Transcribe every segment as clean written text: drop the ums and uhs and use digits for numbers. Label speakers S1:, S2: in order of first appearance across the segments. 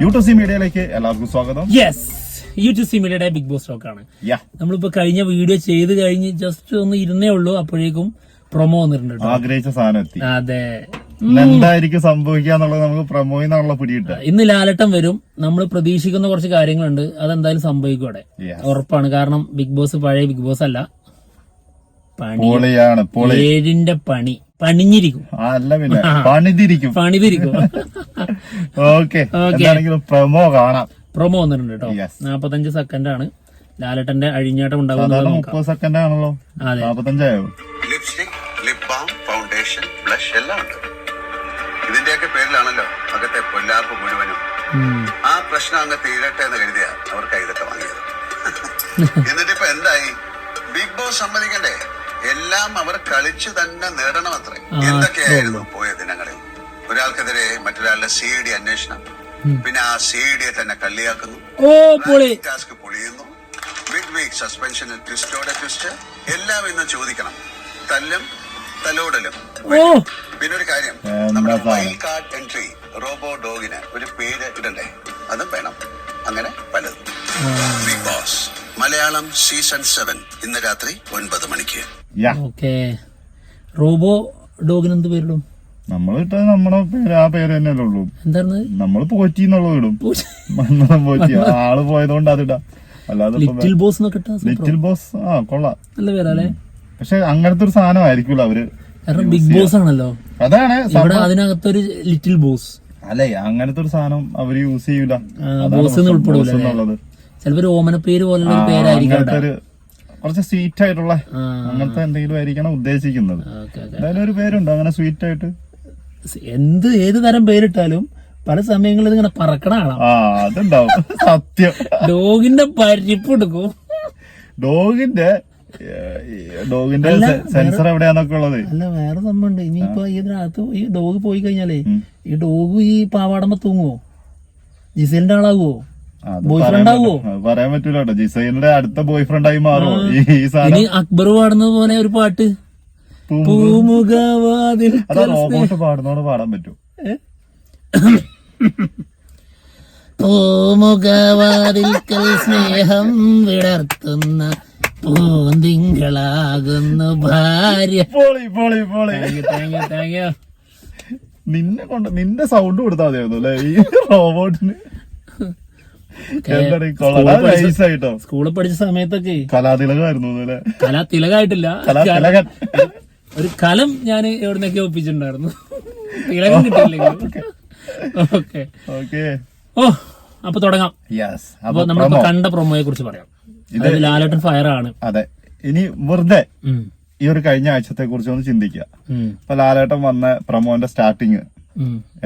S1: U2C മീഡിയയിലേക്ക് എല്ലാവർക്കും സ്വാഗതം.
S2: യെസ്, U2C മീഡിയയുടെ ബിഗ് ബോസ് ടോക്ക് ആണ്. നമ്മളിപ്പോ കഴിഞ്ഞ വീഡിയോ ചെയ്ത് കഴിഞ്ഞ് ജസ്റ്റ് ഒന്ന് ഇരുന്നേ ഉള്ളൂ, അപ്പോഴേക്കും പ്രൊമോ വന്നിട്ടുണ്ട്.
S1: ആഗ്രഹിച്ച സാധനം എത്തി.
S2: അതെ,
S1: എന്തായിരിക്കും സംഭവിക്കുക എന്നുള്ളത് നമുക്ക് പ്രൊമോയിൽ നിന്നുള്ള പിടിയിട്ട.
S2: ഇന്ന് ലാലട്ടം വരും. നമ്മൾ പ്രതീക്ഷിക്കുന്ന കുറച്ച് കാര്യങ്ങളുണ്ട്, അതെന്തായാലും സംഭവിക്കും അവിടെ, ഉറപ്പാണ്. കാരണം ബിഗ് ബോസ് പഴയ ബിഗ് ബോസ് അല്ല,
S1: പൊളിയാണ്.
S2: ഏഴിന്റെ പണി പണിഞ്ഞിരിക്കും,
S1: അല്ല പിന്നെ പണിതിരിക്കും. ഓക്കെ, എന്താണെങ്കിലും പ്രൊമോ കാണാം.
S2: പ്രൊമോ വന്നിട്ടുണ്ട് കേട്ടോ. 45 സെക്കൻഡ് ആണ്. ലാലട്ടന്റെ അഴിഞ്ഞാട്ടം ഉണ്ടാകുന്നത്
S1: 30 സെക്കൻഡ് ആണല്ലോ. 45 ആയോ?
S3: Lipstick, lip balm, foundation, blush എല്ലാം ഉണ്ട്. ഇതിന്റെയൊക്കെ പേരിലാണല്ലോ അകത്തെ പൊല്ലാപ്പ് മുഴുവനും. ആ പ്രശ്നം അങ്ങ് തീരട്ടെ എന്ന് കരുതിയ അവർക്ക് ഇതൊക്കെ വാങ്ങിയത്. എന്നിട്ടിപ്പോ എന്തായി? ബിഗ് ബോസ് സമ്മതിക്കണ്ടേ? എല്ലാം അവർ കളിച്ചു തന്നെ നേടണം അത്രേ. എന്തൊക്കെയായിരുന്നു പോയ ദിനങ്ങളിൽ? ഒരാൾക്കെതിരെ മറ്റൊരാളുടെ CID അന്വേഷണം, പിന്നെ ആ CID തന്നെ കള്ളിയാക്കുന്നു, ടാസ്ക് പൊളിയുന്നു, മിഡ് വീക്ക് സസ്പെൻഷനിൽ ട്വിസ്റ്റോടെ ട്വിസ്റ്റ്. എല്ലാം ഇന്ന് ചോദിക്കണം. തല്ലും തലോടലും. പിന്നെ ഒരു കാര്യം, നമ്മുടെ വൈൽഡ് കാർഡ് എൻട്രി റോബോ ഡോഗിന് ഒരു പേര് ഇടണ്ടേ? അതും വേണം. അങ്ങനെ പലതും. ബിഗ് ബോസ് മലയാളം സീസൺ 7 ഇന്ന് രാത്രി 9 മണിക്ക്.
S2: റോബോ ഡോഗിന് എന്ത് പേരിടും?
S1: നമ്മളിട്ട് നമ്മുടെ പേര് ആ പേര് തന്നെയല്ലേ ഉള്ളൂ.
S2: എന്താണ്
S1: നമ്മള് പോറ്റി എന്നുള്ളത് ഇടും. പോറ്റി ആള് പോയതുകൊണ്ട് അതിടാം. അല്ലാതെ
S2: ലിറ്റിൽ ബോസ്
S1: ലിറ്റിൽ ബോസ് കൊള്ളാം,
S2: നല്ല പേരല്ലേ.
S1: പക്ഷെ അങ്ങനത്തെ ഒരു സാധനം ആയിരിക്കൂല അവര്,
S2: കാരണം ബിഗ് ബോസ് ആണല്ലോ.
S1: അതാണ്
S2: അതിനകത്തൊരു ലിറ്റിൽ ബോസ്
S1: അല്ലേ, അങ്ങനത്തെ ഒരു സാധനം അവര് യൂസ് ചെയ്യൂല.
S2: ഉൾപ്പെടുന്നത് ചിലപ്പോ ഒരു ഓമന പേര് പോലുള്ള പേരായിരിക്കും,
S1: കുറച്ച് സ്വീറ്റ് ആയിട്ടുള്ള അങ്ങനത്തെ എന്തെങ്കിലും ആയിരിക്കണം ഉദ്ദേശിക്കുന്നത്. എന്തായാലും ഒരു പേരുണ്ട് അങ്ങനെ സ്വീറ്റ് ആയിട്ട്.
S2: ഏത് തരം പേരിട്ടാലും പല സമയങ്ങളിൽ ഇങ്ങനെ പറക്കണ കാണാം.
S1: അതുണ്ടാവും. സത്യം.
S2: ഡോഗിന്റെ പരിപ്പ് എടുക്കും.
S1: ഡോഗിന്റെ സെൻസർ എവിടെയാന്നൊക്കെ ഉള്ളത്.
S2: അല്ല, വേറെ സംഭവമുണ്ട്. ഇനിയിപ്പോ ഇതിനകത്ത് ഈ ഡോഗ് പോയി കഴിഞ്ഞാലേ ഈ ഡോഗ് ഈ പാവാടമ്മ തൂങ്ങുവോ? ജിസേലിന്റെ ആളാകുവോ? Boy friend ആകുവോ?
S1: പറയാൻ പറ്റൂല കേട്ടോ. ജിസൈലിന്റെ അടുത്ത ബോയ് ഫ്രണ്ട് ആയി മാറുമോ?
S2: ഇനി അക്ബർ പാടുന്നത് പോലെ ഒരു പാട്ട്, പൂമുഖവാതിൽ
S1: റോബോട്ട് പാടുന്നോട് പാടാൻ പറ്റും.
S2: പൂമുഖവാതിൽക്കൽ സ്നേഹം വിടർത്തുന്ന പൂന്തിങ്കളാകുന്നു ഭാര്യ.
S1: നിന്റെ സൗണ്ട് കൊടുത്താൽ മതിയായിരുന്നു അല്ലെ ഈ റോബോട്ടിന്.
S2: സ്കൂളിൽ പഠിച്ച സമയത്തൊക്കെ
S1: കലാതിലകമായിരുന്നു അല്ലെ.
S2: കലാതിലകായിട്ടില്ല, ഒരു കലം ഞാൻ എവിടുന്നൊക്കെ ഒപ്പിച്ചിട്ടുണ്ടായിരുന്നു. തിലകം കിട്ടിയില്ലെങ്കിൽ. അപ്പൊ തുടങ്ങാം. അപ്പൊ നമ്മളിപ്പോ കണ്ട പ്രൊമോയെ കുറിച്ച് പറയാം. ഇത് ലാലട്ടൻ ഫയർ ആണ്.
S1: അതെ, ഇനി വെറുതെ ഈ ഒരു കഴിഞ്ഞ ആഴ്ചത്തെ കുറിച്ച് ഒന്ന് ചിന്തിക്കുക. ഇപ്പൊ ലാലേട്ടൻ വന്ന പ്രൊമോന്റെ സ്റ്റാർട്ടിങ്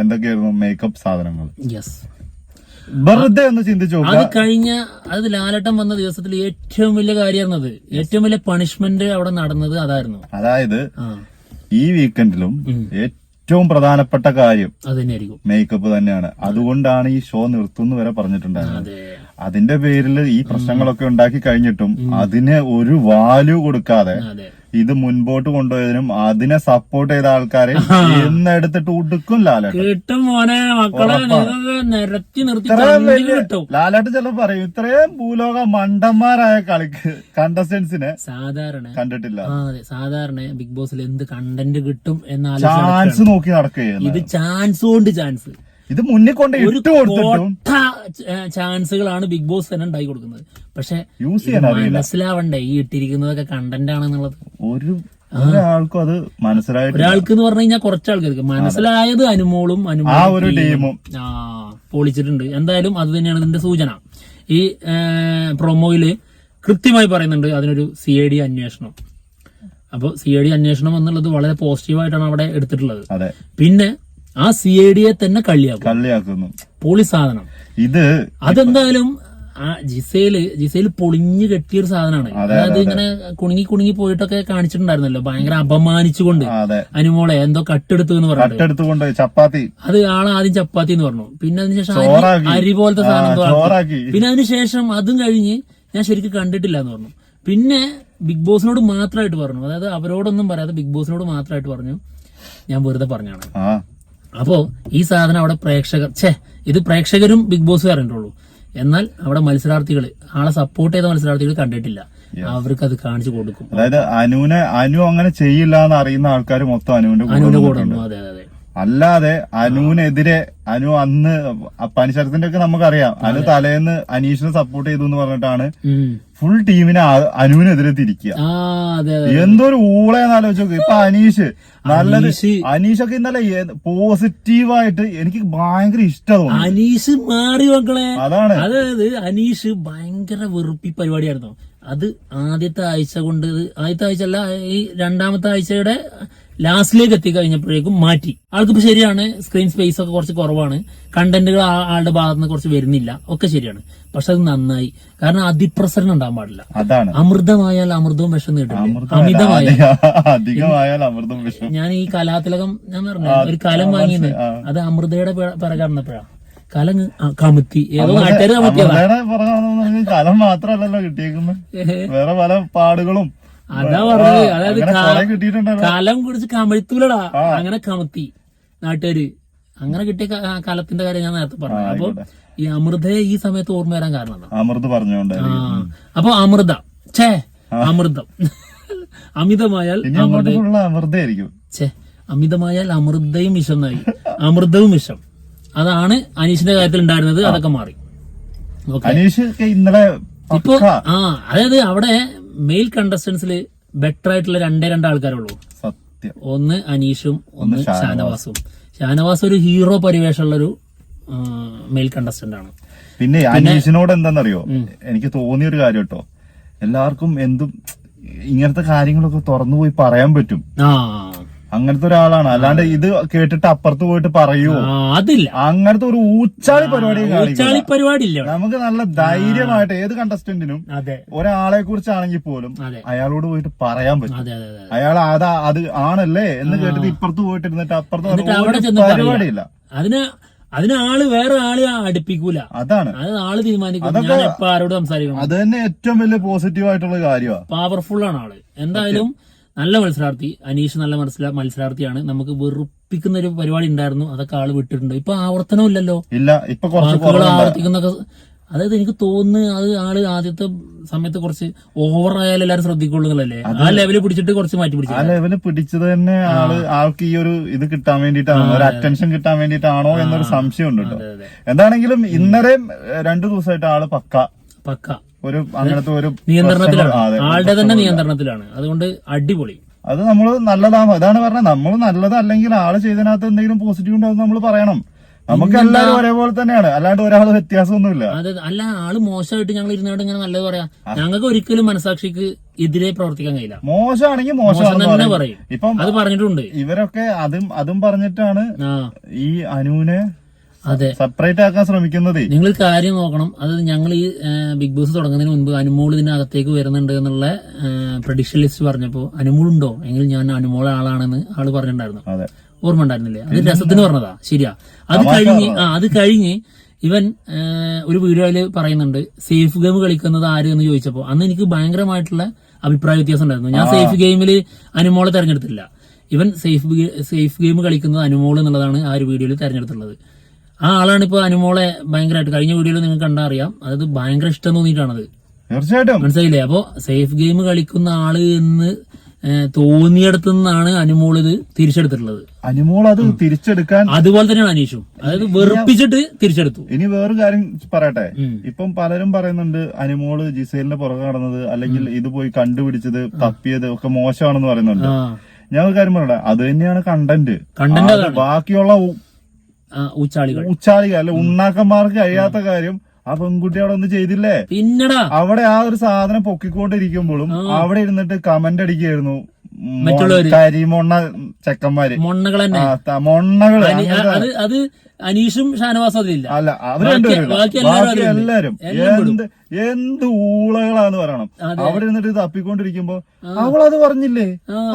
S1: എന്തൊക്കെയായിരുന്നു? മേക്കപ്പ് സാധനങ്ങൾ. വെറുതെ ഒന്ന് ചിന്തിച്ചു.
S2: അത് ലാലട്ടൻ വന്ന ദിവസത്തിൽ ഏറ്റവും വലിയ കാര്യമായിരുന്നത്, ഏറ്റവും വലിയ പണിഷ്മെന്റ് അവിടെ നടന്നത് അതായിരുന്നു.
S1: അതായത് ഈ വീക്കെൻഡിലും ഏറ്റവും പ്രധാനപ്പെട്ട കാര്യം
S2: അതുതന്നെയായിരിക്കും,
S1: മേക്കപ്പ് തന്നെയാണ്. അതുകൊണ്ടാണ് ഈ ഷോ നിർത്തുന്നു വരെ പറഞ്ഞിട്ടുണ്ടായിരുന്നത്. അതിന്റെ പേരിൽ ഈ പ്രശ്നങ്ങളൊക്കെ ഉണ്ടാക്കി കഴിഞ്ഞിട്ടും അതിന് ഒരു വാല്യൂ കൊടുക്കാതെ ഇത് മുൻപോട്ട് കൊണ്ടുപോയതിനും അതിനെ സപ്പോർട്ട് ചെയ്ത ആൾക്കാരെ എന്നെടുത്തിട്ട് ഉടുക്കും ലാലേട്ടൻ. ലാലേട്ടൻ ചിലപ്പോ പറയും ഇത്രയും ഭൂലോക മണ്ടന്മാരായ കണ്ടസ്റ്റന്റ്സിനെ
S2: സാധാരണ
S1: കണ്ടിട്ടില്ല.
S2: സാധാരണ ബിഗ് ബോസിൽ എന്ത് കണ്ടന്റ് കിട്ടും എന്ന
S1: ചാൻസ് നോക്കി നടക്കുകയാണ്.
S2: ഇത് ചാൻസ് കൊണ്ട് ചാൻസ്,
S1: ഇത് മുന്നിൽ കൊണ്ട് ഇട്ട് കൊടുത്തിട്ടും
S2: ചാൻസുകളാണ് ബിഗ് ബോസ് തന്നെ ഉണ്ടാക്കി കൊടുക്കുന്നത്. പക്ഷെ
S1: യൂസ് ചെയ്യാൻ
S2: മനസ്സിലാവണ്ടേ ഈ ഇട്ടിരിക്കുന്നതൊക്കെ കണ്ടന്റ് ആണെന്നുള്ളത്.
S1: ഒരാൾക്കും അത് മനസ്സിലായിട്ട്,
S2: ഒരാൾക്ക് എന്ന് പറഞ്ഞു കഴിഞ്ഞാൽ കുറച്ചാൾക്കാർക്ക് മനസ്സിലായത്. അനുമോളും
S1: ടീമും
S2: പൊളിച്ചിട്ടുണ്ട്. എന്തായാലും അത് തന്നെയാണ് ഇതിന്റെ സൂചന. ഈ പ്രൊമോയില് കൃത്യമായി പറയുന്നുണ്ട് അതിനൊരു CID അന്വേഷണം. അപ്പൊ CID അന്വേഷണം എന്നുള്ളത് വളരെ പോസിറ്റീവായിട്ടാണ് അവിടെ എടുത്തിട്ടുള്ളത്. പിന്നെ ആ CIDയെ തന്നെ കളിയാക്കുന്നു. പൊളി സാധനം ഇത്. അതെന്തായാലും ജിസേല് പൊളിഞ്ഞു കെട്ടിയൊരു സാധനമാണ്. അതായത് ഇങ്ങനെ കുണുങ്ങി പോയിട്ടൊക്കെ കാണിച്ചിട്ടുണ്ടായിരുന്നല്ലോ, ഭയങ്കര അപമാനിച്ചുകൊണ്ട് അനുമോളെ എന്തോ കട്ടെടുത്തു എന്ന് പറഞ്ഞു.
S1: ചപ്പാത്തി,
S2: അത് ആദ്യം ചപ്പാത്തി എന്ന് പറഞ്ഞു. പിന്നെ അതിനുശേഷം അരി പോലത്തെ സാധനം. പിന്നെ അതിനുശേഷം അതും കഴിഞ്ഞ് ഞാൻ ശരിക്കും കണ്ടിട്ടില്ല എന്ന് പറഞ്ഞു. പിന്നെ ബിഗ് ബോസിനോട് മാത്രമായിട്ട് പറഞ്ഞു, അതായത് അവരോടൊന്നും പറയാതെ ബിഗ് ബോസിനോട് മാത്രമായിട്ട് പറഞ്ഞു ഞാൻ വെറുതെ പറഞ്ഞാണ്. അപ്പോ ഈ സാധനം അവിടെ ഇത് പ്രേക്ഷകരും ബിഗ് ബോസ് അറിഞ്ഞിട്ടുള്ളൂ. എന്നാൽ അവിടെ മത്സരാർത്ഥികൾ, ആളെ സപ്പോർട്ട് ചെയ്ത മത്സരാർത്ഥികൾ കണ്ടിട്ടില്ല. അവർക്ക് അത് കാണിച്ചു കൊടുക്കും.
S1: അതായത് അനു അങ്ങനെ ചെയ്യില്ല എന്ന് അറിയുന്ന ആൾക്കാർ മൊത്തം അനുവിന്റെ കൂടെ ഉണ്ട്.
S2: അതെ അതെ അതെ.
S1: അല്ലാതെ അനുവിനെതിരെ അനു അന്ന് പനിശരത്തിന്റെ ഒക്കെ നമുക്കറിയാം. അനു തലേന്ന് അനീഷിനെ സപ്പോർട്ട് ചെയ്തു എന്ന് പറഞ്ഞിട്ടാണ് ഫുൾ ടീമിനെ അനുവിനെതിരെ തിരിക്കുക. എന്തൊരു ഊളയെന്ന് ആലോചിച്ച് നോക്ക്. ഇപ്പൊ അനീഷ് നല്ലത്, അനീഷൊക്കെ ഇന്നലെ പോസിറ്റീവായിട്ട് എനിക്ക് ഭയങ്കര ഇഷ്ടം.
S2: അനീഷ് മാറി മക്കളെ.
S1: അതാണ്,
S2: അതായത് അനീഷ് ഭയങ്കര വെറുപ്പി പരിപാടിയായിരുന്നു. അത് ആദ്യത്തെ ആഴ്ച കൊണ്ട്, ആദ്യത്തെ ആഴ്ച അല്ല, ഈ രണ്ടാമത്തെ ആഴ്ചയുടെ ലാസ്റ്റിലേക്ക് എത്തിക്കഴിഞ്ഞപ്പോഴേക്കും മാറ്റി. ആൾക്കിപ്പോ ശരിയാണ്, സ്ക്രീൻ സ്പേസ് ഒക്കെ കുറച്ച് കുറവാണ്, കണ്ടന്റുകൾ ആളുടെ ഭാഗത്ത് നിന്ന് കുറച്ച് വരുന്നില്ല, ഒക്കെ ശരിയാണ്. പക്ഷെ അത് നന്നായി. കാരണം അതിപ്രസരണം ഉണ്ടാകാൻ പാടില്ല.
S1: അതാണ്,
S2: അമൃതമായാൽ അമൃതവും വിഷം നീട്ടില്ല,
S1: അധികമായാൽ അമൃതവും വിഷം.
S2: ഞാൻ ഈ കലാതിലകം ഞാൻ പറഞ്ഞു ഒരു കലം വാങ്ങിയത്, അത് അമൃതയുടെ പിറകടന്നപ്പോഴാണ്. കലം കമത്തി, ഏതോ നാട്ടുകാര് കമത്തിയതാണ്.
S1: കലം മാത്രല്ലല്ലോ കിട്ടിയേക്കുന്നത്, വേറെ പല പാടുകളും.
S2: അതാ പറഞ്ഞത്. അതായത് കലം കുടിച്ച് കമഴ്ത്തൂലടാ, അങ്ങനെ കമത്തി നാട്ടുകാര്. അങ്ങനെ കിട്ടിയ കലത്തിന്റെ കാര്യം ഞാൻ നേരത്തെ പറഞ്ഞു. അപ്പൊ ഈ അമൃതയെ ഈ സമയത്ത് ഓർമ്മ വരാൻ കാരണം
S1: അമൃത പറഞ്ഞോണ്ട്.
S2: അപ്പൊ അമൃതം അമിതമായാൽ
S1: അമൃതയായിരിക്കും.
S2: അമിതമായാൽ അമൃതയും വിഷം എന്നായി. അമൃതവും വിഷം. അതാണ് അനീഷിന്റെ കാര്യത്തിൽ ഉണ്ടായിരുന്നത്. അതൊക്കെ മാറി.
S1: അനീഷ് ഇന്നലെ
S2: ഇപ്പൊ അതായത് അവിടെ മെയിൽ കണ്ടസ്റ്റൻസിൽ ബെറ്റർ ആയിട്ടുള്ള രണ്ട് ആൾക്കാരുള്ളൂ.
S1: സത്യം.
S2: ഒന്ന് അനീഷും ഒന്ന് ഷാനവാസും. ഷാനവാസ് ഒരു ഹീറോ പരിവേഷമുള്ള ഒരു മെയിൽ കണ്ടസ്റ്റന്റ് ആണ്.
S1: പിന്നെ അനീഷിനോട് എന്താണെന്നറിയോ എനിക്ക് തോന്നിയൊരു കാര്യം കേട്ടോ, എല്ലാവർക്കും എന്തും ഇങ്ങനത്തെ കാര്യങ്ങളൊക്കെ തുറന്നു പോയി പറയാൻ പറ്റും. അങ്ങനത്തെ ഒരാളാണ്. അല്ലാണ്ട് ഇത് കേട്ടിട്ട് അപ്പുറത്ത് പോയിട്ട് പറയുവോ,
S2: അതില്ല.
S1: അങ്ങനത്തെ ഒരു ഊച്ചാളി
S2: പരിപാടി ഇല്ല.
S1: നമുക്ക് നല്ല ധൈര്യമായിട്ട് ഏത് കണ്ടസ്റ്റന്റിനും ഒരാളെ കുറിച്ചാണെങ്കിൽ പോലും അയാളോട് പോയിട്ട് പറയാൻ പറ്റും. അയാൾ അത് ആണല്ലേ എന്ന് കേട്ടിട്ട് ഇപ്പുറത്ത് പോയിട്ട് ഇരുന്നിട്ട് അപ്പുറത്ത് പരിപാടിയില്ല.
S2: അതിന് വേറെ ആള് അടുപ്പിക്കൂല.
S1: അതാണ്,
S2: അത് ആള് തീരുമാനിക്കും. ഞാൻ എപ്പോ ആരോട് സംസാരിക്കണം.
S1: അത് തന്നെ ഏറ്റവും വലിയ പോസിറ്റീവ് ആയിട്ടുള്ള കാര്യമാണ്.
S2: പവർഫുൾ ആണ് ആള്. എന്തായാലും നല്ല മത്സരാർത്ഥി. അനീഷ് നല്ല മത്സരാർത്ഥിയാണ്. നമുക്ക് വെറുപ്പിക്കുന്ന ഒരു പരിപാടി ഉണ്ടായിരുന്നു, അതൊക്കെ ആള് വിട്ടിട്ടുണ്ട്. ഇപ്പൊ ആവർത്തനം ഇല്ലല്ലോ.
S1: ഇല്ല, ഇപ്പൊ
S2: ആവർത്തിക്കുന്നൊക്കെ. അതായത് എനിക്ക് തോന്നുന്നു അത് ആള് ആദ്യത്തെ സമയത്ത് കുറച്ച് ഓവർ ആയാലും എല്ലാരും ശ്രദ്ധിക്കൊള്ളുന്നല്ലേ. ആ ലെവല് പിടിച്ചിട്ട് കുറച്ച് മാറ്റി പിടിച്ചു.
S1: ആ ലെവല് പിടിച്ചത് തന്നെ ആൾക്ക് ഈ ഒരു ഇത് കിട്ടാൻ വേണ്ടിയിട്ടാണോ, ഒരു അറ്റൻഷൻ കിട്ടാൻ വേണ്ടിയിട്ടാണോ എന്നൊരു സംശയം ഉണ്ട് കേട്ടോ. എന്താണെങ്കിലും ഇന്നലെ 2 ദിവസമായിട്ട് ആള് പക്ക ഒരു അങ്ങനത്തെ ഒരു
S2: നിയന്ത്രണത്തിലാണ്, ആളുടെ തന്നെ നിയന്ത്രണത്തിലാണ്. അതുകൊണ്ട് അടിപൊളി.
S1: അത് നമ്മള് നല്ലതാണ്. അതാണ് പറഞ്ഞത്, നമ്മൾ നല്ലതല്ലെങ്കിൽ ആള് ചെയ്തതിനകത്ത് എന്തെങ്കിലും പോസിറ്റീവ് ഉണ്ടാവും നമ്മൾ പറയണം. നമുക്ക് എല്ലാവരും ഒരേപോലെ തന്നെയാണ്, അല്ലാണ്ട് ഒരാൾ വ്യത്യാസമൊന്നുമില്ല.
S2: അതെ, അല്ല ആള് മോശമായിട്ട് ഞങ്ങൾ ഇരുന്നോണ്ട് ഇങ്ങനെ നല്ലത് പറയാം. ഞങ്ങൾക്ക് ഒരിക്കലും മനസാക്ഷിക്ക് എതിരെ പ്രവർത്തിക്കാൻ കഴിയില്ല.
S1: മോശമാണെങ്കിൽ മോശം
S2: പറയും. ഇപ്പം അത് പറഞ്ഞിട്ടുണ്ട്.
S1: ഇവരൊക്കെ അതും പറഞ്ഞിട്ടാണ് ഈ അനുവിനെ
S2: അതെ
S1: സെപ്പറേറ്റ് ആക്കാൻ ശ്രമിക്കുന്നത്.
S2: നിങ്ങൾ കാര്യം നോക്കണം. അത് ഞങ്ങൾ ഈ ബിഗ് ബോസ് തുടങ്ങുന്നതിന് മുൻപ് അനുമോൾ ഇതിന്റെ അകത്തേക്ക് വരുന്നുണ്ട് എന്നുള്ള പ്രഡിക്ഷൻ ലിസ്റ്റ് പറഞ്ഞപ്പോ അനുമോളുണ്ടോ എങ്കിൽ ഞാൻ അനുമോളെ ആളാണെന്ന് ആള് പറഞ്ഞിട്ടുണ്ടായിരുന്നു. ഓർമ്മ ഉണ്ടായിരുന്നില്ലേ? അത് രസത്തിന് പറഞ്ഞതാ. ശരിയാ. അത് കഴിഞ്ഞ് ഇവൻ ഒരു വീഡിയോയില് പറയുന്നുണ്ട് സേഫ് ഗെയിം കളിക്കുന്നത് ആര് എന്ന് ചോദിച്ചപ്പോ അന്ന് എനിക്ക് ഭയങ്കരമായിട്ടുള്ള അഭിപ്രായ വ്യത്യാസം ഉണ്ടായിരുന്നു. ഞാൻ സേഫ് ഗെയിമില് അനുമോളെ തെരഞ്ഞെടുത്തില്ല. ഇവൻ സേഫ് ഗെയിം കളിക്കുന്നത് അനുമോൾ എന്നുള്ളതാണ് ആ ഒരു വീഡിയോയിൽ തെരഞ്ഞെടുത്തുള്ളത്. ആ ആളാണ് ഇപ്പൊ അനുമോളെ ഭയങ്കരമായിട്ട് കഴിഞ്ഞ വീഡിയോയിൽ നിങ്ങൾക്ക് കണ്ടാ അറിയാം. അതായത് ഭയങ്കര ഇഷ്ടം തോന്നിയിട്ടാണത്.
S1: തീർച്ചയായിട്ടും
S2: മനസ്സിലായില്ലേ? അപ്പൊ സേഫ് ഗെയിം കളിക്കുന്ന ആള് എന്ന് തോന്നിയെടുത്തു നിന്നാണ് അനുമോൾ ഇത് തിരിച്ചെടുത്തിട്ടുള്ളത്.
S1: അനുമോൾ അത് തിരിച്ചെടുക്കാൻ
S2: അതുപോലെ തന്നെയാണ് അനീഷും. അതായത് വെറുപ്പിച്ചിട്ട് തിരിച്ചെടുത്തു.
S1: ഇനി വേറൊരു കാര്യം പറയട്ടെ. ഇപ്പം പലരും പറയുന്നുണ്ട് അനുമോള് ജിസേലിന്റെ പുറകെ നടന്നത് അല്ലെങ്കിൽ ഇത് പോയി കണ്ടുപിടിച്ചത് തപ്പിയത് ഒക്കെ മോശമാണെന്ന് പറയുന്നുണ്ട്. ഞാൻ ഒരു കാര്യം പറയട്ടെ, അത് തന്നെയാണ് കണ്ടന്റ്. ബാക്കിയുള്ള ഊച്ചാളികൾ അല്ലെ ഉണ്ണാക്കന്മാർക്ക് കഴിയാത്ത കാര്യം ആ പെൺകുട്ടി അവിടെ ഒന്നും ചെയ്തില്ലേ?
S2: പിന്നടാ
S1: അവിടെ ആ ഒരു സാധനം പൊക്കിക്കൊണ്ടിരിക്കുമ്പോഴും അവിടെ ഇരുന്നിട്ട് കമന്റ് അടിക്കുകയായിരുന്നു കരിമൊണ്ണ ചെക്കന്മാര്,
S2: മൊണ്ണകള്. അത് അനീഷും ഷാനവാസും അതില്ല.
S1: അല്ല, ബാക്കി എല്ലാരും എന്ത് ഊളകളാന്ന് പറയണം. അവിടെ ഇരുന്നിട്ട് തപ്പിക്കൊണ്ടിരിക്കുമ്പോ അവളത് പറഞ്ഞില്ലേ,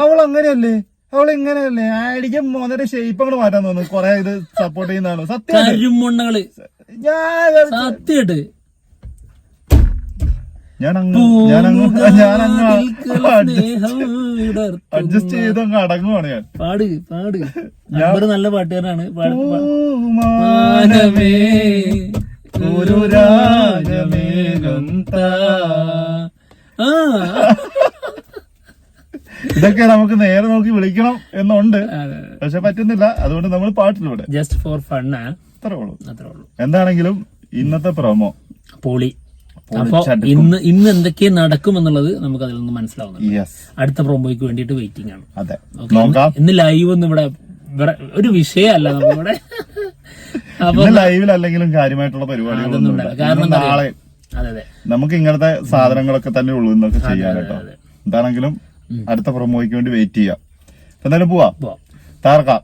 S1: അവൾ അങ്ങനെയല്ലേ, അവൾ ഇങ്ങനെയല്ലേ, അടിക്കും മോനെ ഷേപ്പ് അങ്ങോട്ട് മാറ്റാൻ തോന്നുന്നു. കൊറേ ഇത് സപ്പോർട്ട് ചെയ്യുന്നതാണ് സത്യം.
S2: മൊണ്ണകള് സത്യമായിട്ട്
S1: ഞാനങ്ങ് അഡ്ജസ്റ്റ് ചെയ്ത് അങ്ങ് അടങ്ങുവാണ് ഞാൻ.
S2: പാട് അക്ബർ നല്ല പാട്ടുകാരനാണ്. മാനമേ
S1: ഒരു രാഗമേഘം താ. ഇതൊക്കെ നമുക്ക് നേരെ നോക്കി വിളിക്കണം എന്നുണ്ട്, പക്ഷെ പറ്റുന്നില്ല. അതുകൊണ്ട് നമ്മൾ പാട്ടിലൂടെ
S2: ജസ്റ്റ് ഫോർ ഫൺ
S1: അത്രേ ഉള്ളൂ. എന്താണെങ്കിലും ഇന്നത്തെ പ്രൊമോ
S2: പൊളി. അപ്പൊ ഇന്ന് എന്തൊക്കെ നടക്കുമെന്നുള്ളത് നമുക്ക് അതിൽ നിന്ന് മനസ്സിലാവുന്നുണ്ട്. അടുത്ത പ്രൊമോയ്ക്ക് വേണ്ടിയിട്ട് വെയിറ്റിംഗ് ആണ്.
S1: അതെ, നോക്കാം.
S2: ഇന്ന് ലൈവ് ഒന്നും ഇവിടെ ഒരു വിഷയമല്ല നമുക്കിവിടെ.
S1: അപ്പൊ ലൈവിൽ അല്ലെങ്കിലും കാര്യമായിട്ടുള്ള പരിപാടികളൊന്നും കാരണം നാളെ നമുക്ക് ഇങ്ങനത്തെ സാധനങ്ങളൊക്കെ തന്നെ ഉള്ളൂ എന്നൊക്കെ ചെയ്യാൻ കേട്ടോ. എന്താണെങ്കിലും അടുത്ത പ്രൊമോയ്ക്ക് വേണ്ടി വെയിറ്റ് ചെയ്യാം. എന്തായാലും പോവാം, താർക്കാം.